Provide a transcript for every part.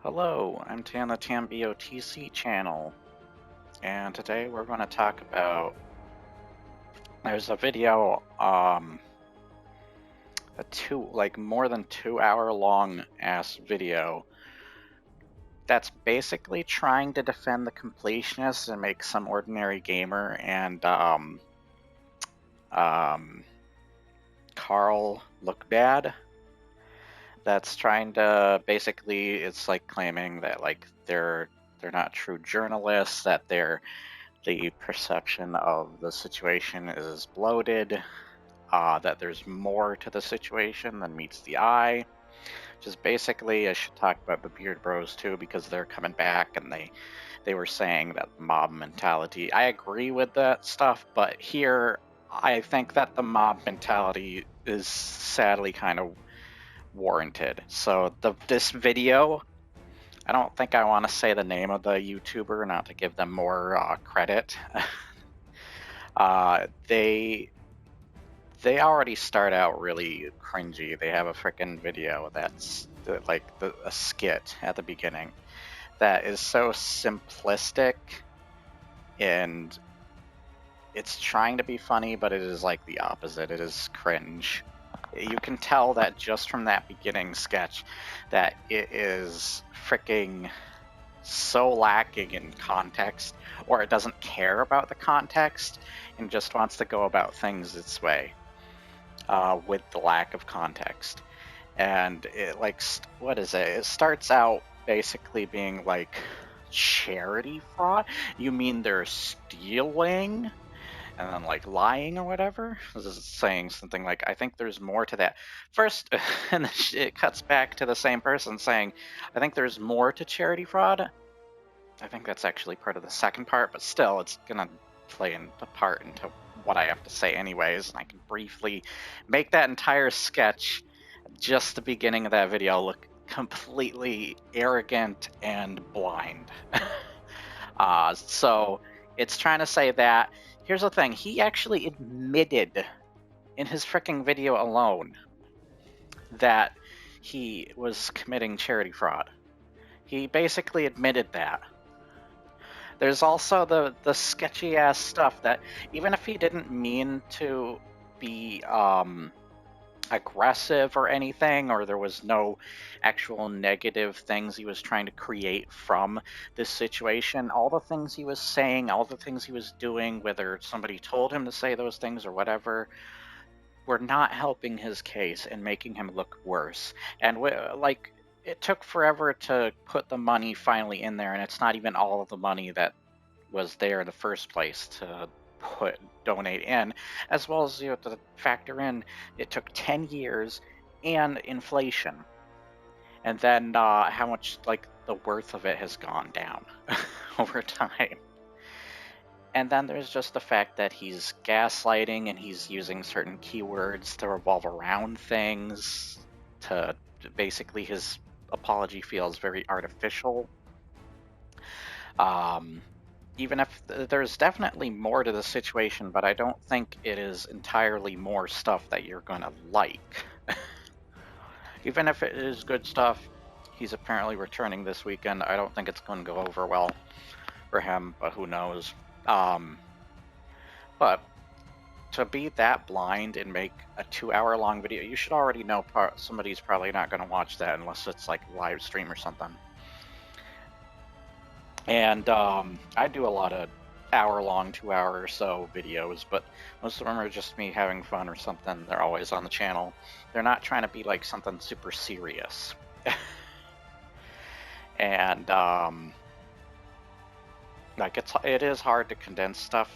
Hello, I'm on the TamBoTC channel, and today we're going to talk about, there's a video, more than 2 hour long ass video that's basically trying to defend the completionist and make some ordinary gamer and Carl look bad. That's trying to basically, it's like claiming that like they're not true journalists, that the perception of the situation is bloated, that there's more to the situation than meets the eye. Just basically, I should talk about the Beard Bros too, because they're coming back and they were saying that mob mentality. I agree with that stuff, but here I think that the mob mentality is sadly kind of warranted. So this video, I don't think I want to say the name of the YouTuber, not to give them more credit. They already start out really cringy. They have a freaking video that's like a skit at the beginning that is so simplistic, and it's trying to be funny, but it is like the opposite. It is cringe. You can tell that just from that beginning sketch that it is freaking so lacking in context, or it doesn't care about the context and just wants to go about things its way with the lack of context. And it what is it? It starts out basically being like, charity fraud? You mean they're stealing? And then like lying or whatever. This is saying something like, I think there's more to that. First, and then it cuts back to the same person saying, I think there's more to charity fraud. I think that's actually part of the second part, but still, it's gonna play a part into what I have to say anyways, and I can briefly make that entire sketch, just the beginning of that video, look completely arrogant and blind. So it's trying to say that. Here's the thing, he actually admitted in his freaking video alone that he was committing charity fraud. He basically admitted that. There's also the sketchy ass stuff that even if he didn't mean to be aggressive or anything, or there was no actual negative things he was trying to create from this situation, all the things he was saying, all the things he was doing, whether somebody told him to say those things or whatever, were not helping his case and making him look worse. And like, it took forever to put the money finally in there, and it's not even all of the money that was there in the first place to donate in, as well as to factor in it took 10 years and inflation, and then how much like the worth of it has gone down over time. And then there's just the fact that he's gaslighting and he's using certain keywords to revolve around things, to basically his apology feels very artificial. Even if there's definitely more to the situation, but I don't think it is entirely more stuff that you're going to like. Even if it is good stuff, he's apparently returning this weekend. I don't think it's going to go over well for him, but who knows. But to be that blind and make a 2 hour long video, you should already know somebody's probably not going to watch that unless it's like live stream or something. And I do a lot of hour-long, 2 hour or so videos, but most of them are just me having fun or something. They're always on the channel. They're not trying to be like something super serious. And like it is hard to condense stuff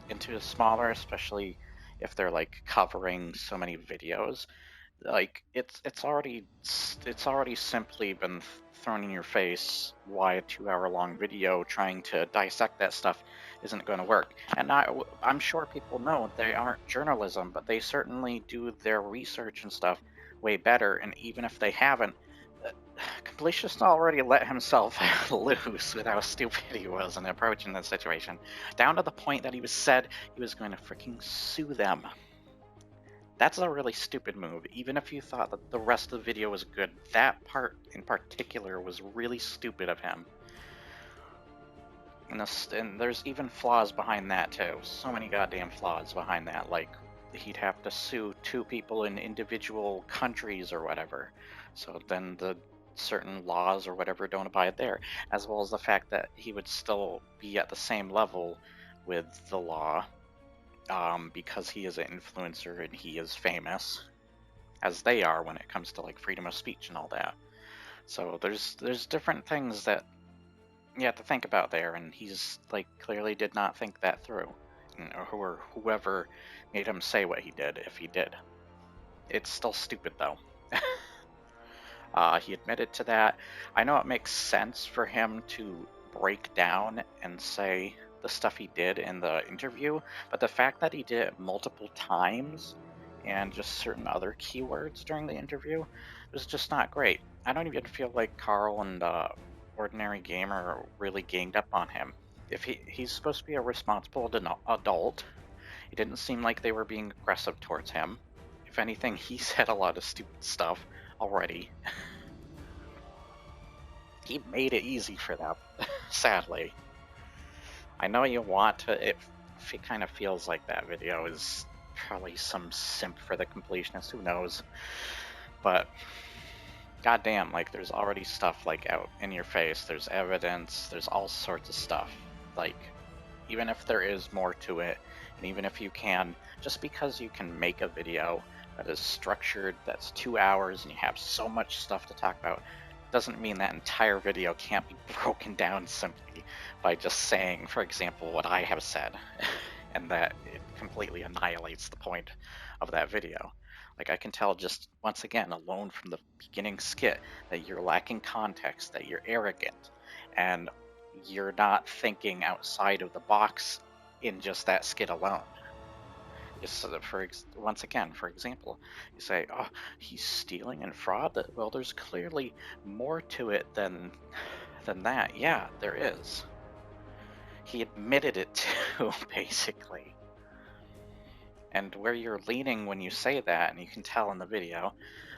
into smaller, especially if they're like covering so many videos. Like it's already simply been thrown in your face why a 2 hour long video trying to dissect that stuff isn't going to work. And I'm sure people know they aren't journalism, but they certainly do their research and stuff way better. And even if they haven't, Completionist already let himself loose with how stupid he was in approaching that situation, down to the point that he said he was going to freaking sue them. That's a really stupid move. Even if you thought that the rest of the video was good, that part in particular was really stupid of him. And there's even flaws behind that too. So many goddamn flaws behind that. Like, he'd have to sue 2 people in individual countries or whatever. So then the certain laws or whatever don't abide there. As well as the fact that he would still be at the same level with the law because he is an influencer and he is famous, as they are when it comes to like freedom of speech and all that. So there's different things that you have to think about there, and he's like clearly did not think that through, or whoever made him say what he did, if he did. It's still stupid though. He admitted to that. I know it makes sense for him to break down and say the stuff he did in the interview, but the fact that he did it multiple times and just certain other keywords during the interview was just not great. I don't even feel like Carl and Ordinary Gamer really ganged up on him. If he's supposed to be a responsible adult, it didn't seem like they were being aggressive towards him. If anything, he said a lot of stupid stuff already. He made it easy for them, sadly. I know you want to, if it kind of feels like that video is probably some simp for the completionist, who knows, but goddamn, like there's already stuff like out in your face, there's evidence, there's all sorts of stuff. Like, even if there is more to it, and even if you can, just because you can make a video that is structured, that's 2 hours, and you have so much stuff to talk about, doesn't mean that entire video can't be broken down simply by just saying, for example, what I have said, and that it completely annihilates the point of that video. Like, I can tell just, once again, alone from the beginning skit, that you're lacking context, that you're arrogant, and you're not thinking outside of the box in just that skit alone. Just once again, for example, you say, oh, he's stealing and fraud. Well, there's clearly more to it than that. Yeah, there is. He admitted it too, basically. And where you're leaning when you say that, and you can tell in the video,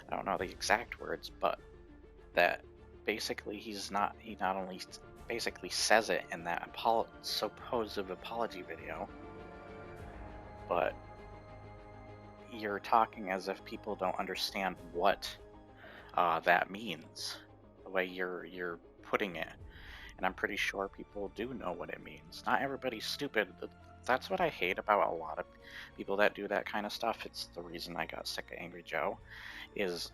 I don't know the exact words, but that basically he not only basically says it in that supposed apology video, but you're talking as if people don't understand what that means, the way you're putting it. And I'm pretty sure people do know what it means. Not everybody's stupid. That's what I hate about a lot of people that do that kind of stuff. It's the reason I got sick of Angry Joe, is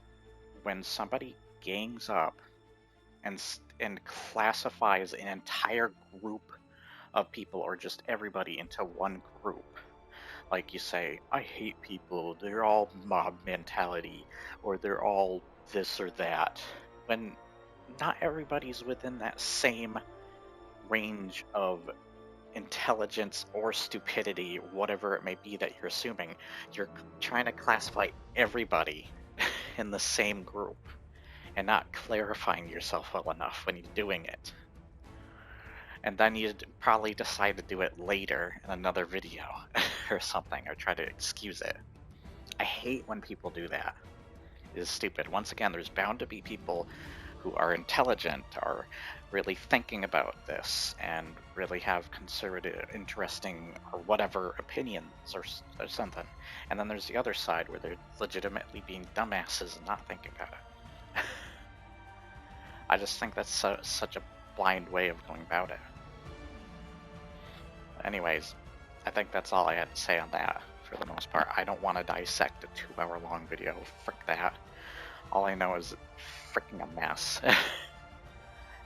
when somebody gangs up and classifies an entire group of people, or just everybody, into one group. Like, you say, I hate people, they're all mob mentality, or they're all this or that, when not everybody's within that same range of intelligence or stupidity, whatever it may be that you're assuming. You're trying to classify everybody in the same group and not clarifying yourself well enough when you're doing it. And then you'd probably decide to do it later in another video or something, or try to excuse it. I hate when people do that. It is stupid. Once again, there's bound to be people who are intelligent, are really thinking about this, and really have conservative, interesting, or whatever opinions or something. And then there's the other side where they're legitimately being dumbasses and not thinking about it. I just think that's such a blind way of going about it. Anyways, I think that's all I had to say on that for the most part. I don't want to dissect a 2-hour-long video. Frick that. All I know is freaking a mess.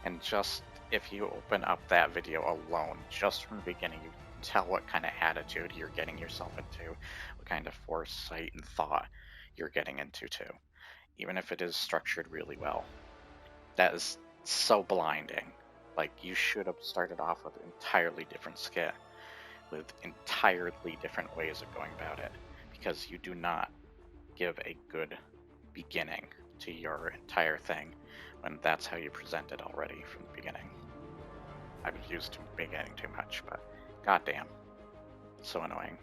And just, if you open up that video alone, just from the beginning, you can tell what kind of attitude you're getting yourself into, what kind of foresight and thought you're getting into too, even if it is structured really well. That is so blinding. Like, you should have started off with an entirely different skit, with entirely different ways of going about it, because you do not give a good beginning to your entire thing when that's how you present it already from the beginning. I've used beginning too much, but goddamn, so annoying.